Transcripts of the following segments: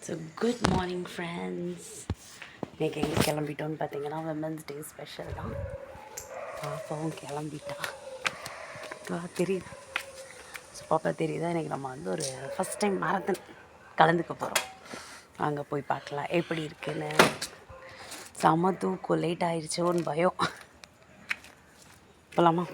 So good morning friends. இன்றைக்கி எங்கே கிளம்பிட்டோன்னு பார்த்தீங்கன்னா விமன்ஸ் டே ஸ்பெஷல் தான். பாப்பாவும் கிளம்பிட்டா. தெரியுது. ஸோ பாப்பா தெரியுதா, இன்றைக்கி நம்ம வந்து ஒரு ஃபஸ்ட் டைம் மேரத்தான் கலந்துக்க போகிறோம். அங்கே போய் பார்க்கலாம் எப்படி இருக்குன்னு. செம்ம தூக்கம், லேட் ஆகிடுச்சோன்னு பயம். போகலாமா?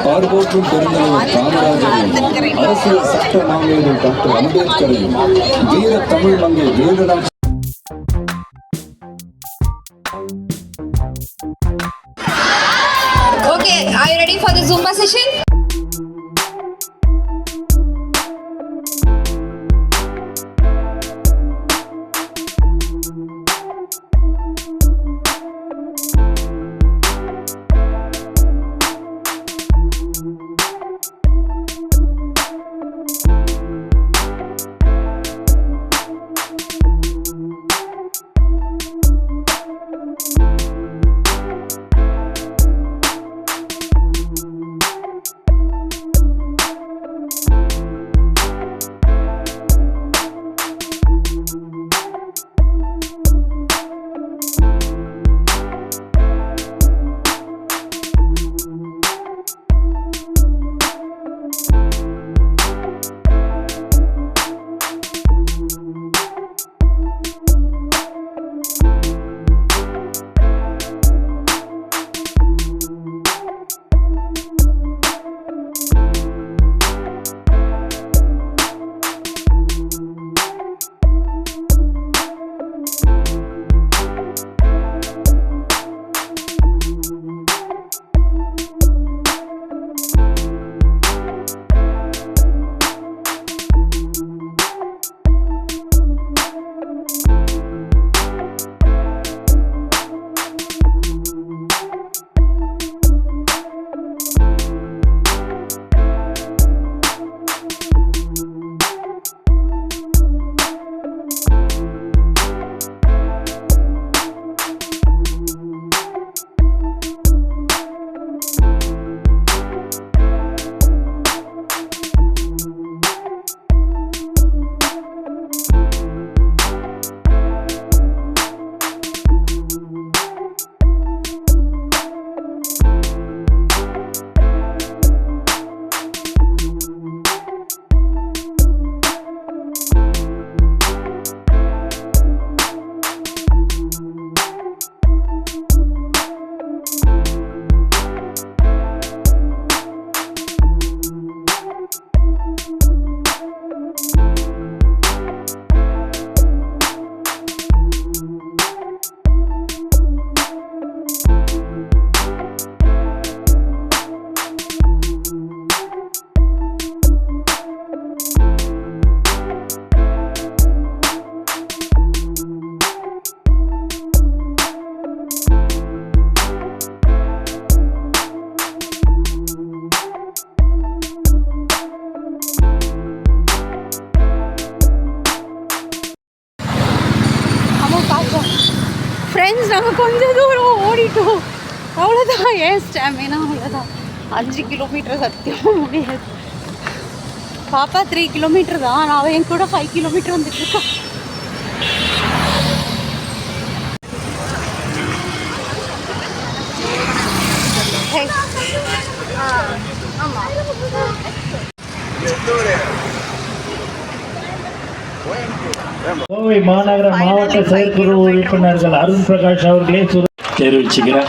பார்போற்றும் பெருந்தலைவர் காமராஜரையும் அரசியல் சட்ட மாமேதை டாக்டர் அம்பேத்கரையும் வீர தமிழ் மங்கை Velu Nachi. Okay, are you ready for the Zumba session? Friends, நாங்கள் கொஞ்சம் தூரம் ஓடிட்டோம், அவ்வளோதான். ஏன் ஸ்டாமினா அவ்வளோதான். 5 கிலோமீட்டர் சத்தியமாக முடியாது. பாப்பா 3 கிலோமீட்டர் தான், நான் என் கூட 5 கிலோமீட்டர் வந்துட்டுருக்கேன். ஆமாம், கோவை மாநகர மாவட்ட செயற்குழு உறுப்பினர்கள் அருண் பிரகாஷ் அவர்களே தெரிவிச்சுக்கிறேன்.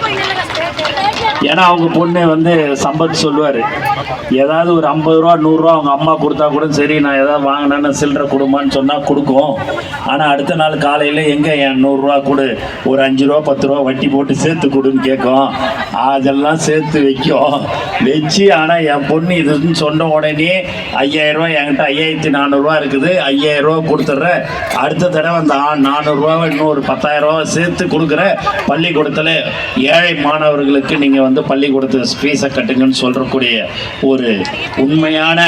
ஏன்னா அவங்க பொண்ணு வந்து சம்பத் சொல்லுவார், ஏதாவது ஒரு 50 ரூபா 100 ரூபா அவங்க அம்மா கொடுத்தா கூட சரி, நான் ஏதாவது வாங்கினேன்னு சில்லற கொடுமான்னு சொன்னால் கொடுக்கும். ஆனால் அடுத்த நாள் காலையில் எங்கே என் 100 ரூபா கொடு, ஒரு 5 ரூபா 10 ரூபா வட்டி போட்டு சேர்த்து கொடுன்னு கேட்கும். அதெல்லாம் சேர்த்து வச்சு ஆனால் என் பொண்ணு இதுன்னு சொன்ன உடனே 5000 ரூபா என்கிட்ட 5400 ரூபா இருக்குது, 5000 ரூபா கொடுத்துட்றேன், அடுத்த தடவை அந்த 400 ரூபாவை இன்னும் ஒரு 10,000 ரூபா சேர்த்து கொடுக்குற, பள்ளிக்கூடத்தில் ஏழை மாணவர்களுக்கு நீங்கள் வந்து பள்ளிக்கூடத்து ஃபீஸை கட்டுங்கன்னு சொல்கிறக்கூடிய ஒரு உண்மையான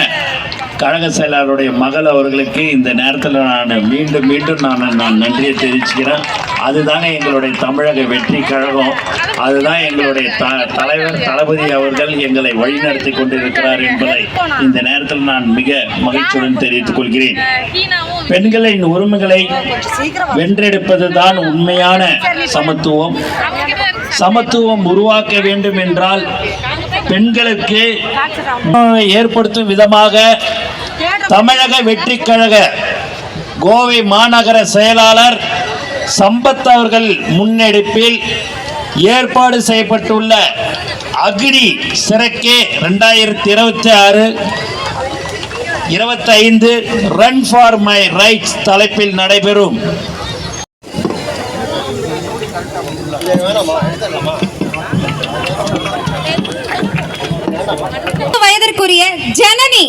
கழக செயலாளருடைய மகள் அவர்களுக்கு இந்த நேரத்தில் நான் மீண்டும் நான் நன்றியை தெரிவிச்சுக்கிறேன். அதுதாங்க எங்களுடைய தமிழக வெற்றி கழகம், அதுதான் எங்களுடைய தலைவர் தளபதி அவர்கள் எங்களை வழிநடத்தி கொண்டிருக்கிறார் என்பதை இந்த நேரத்தில் நான் மிக மகிழ்ச்சியுடன் தெரிவித்துக் கொள்கிறேன். பெண்களின் உரிமைகளை வென்றெடுப்பதுதான் உண்மையான சமத்துவம். சமத்துவம் உருவாக்க வேண்டும் என்றால் பெண்களுக்கு ஏற்படுத்தும் விதமாக தமிழக வெற்றி கழக கோவை மாநகர செயலாளர் சம்பத் அவர்கள் முன்னெடுப்பில் ஏற்பாடு செய்யப்பட்டுள்ள அக்னி சிறக்கே 2026-25 ரன் ஃபார் மை ரைட்ஸ் தலைப்பில் நடைபெறும் வயதிற்குரிய ஜனனி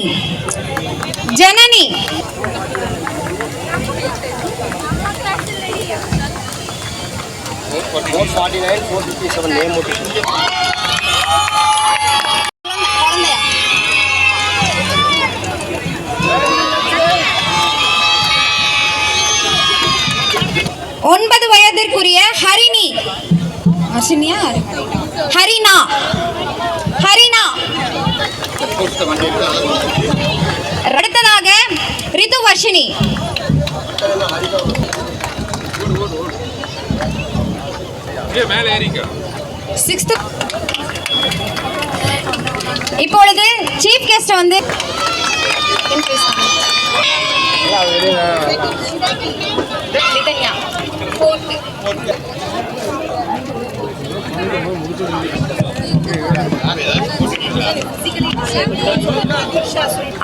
ஒன்பது வயதிற்குரிய ஹரினா அடுத்ததாக ரிதுவர்ஷினி. இப்பொழுது சீஃப் கெஸ்ட் வந்து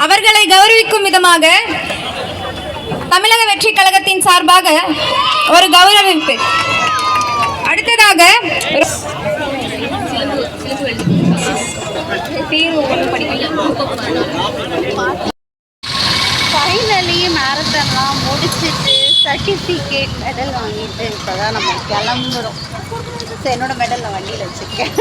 அவர்களை கௌரவிக்கும் விதமாக தமிழக வெற்றி கழகத்தின் சார்பாக ஒரு கௌரவிப்பு. அடுத்ததாக ஃபைனலி மேரத்தான்லாம் முடிச்சுட்டு சர்டிஃபிகேட் மெடல் வாங்கிட்டு இப்போ தான் நம்ம கிளம்புறோம். என்னோட மெடல் நான் வண்டியில் வச்சுருக்கேன்.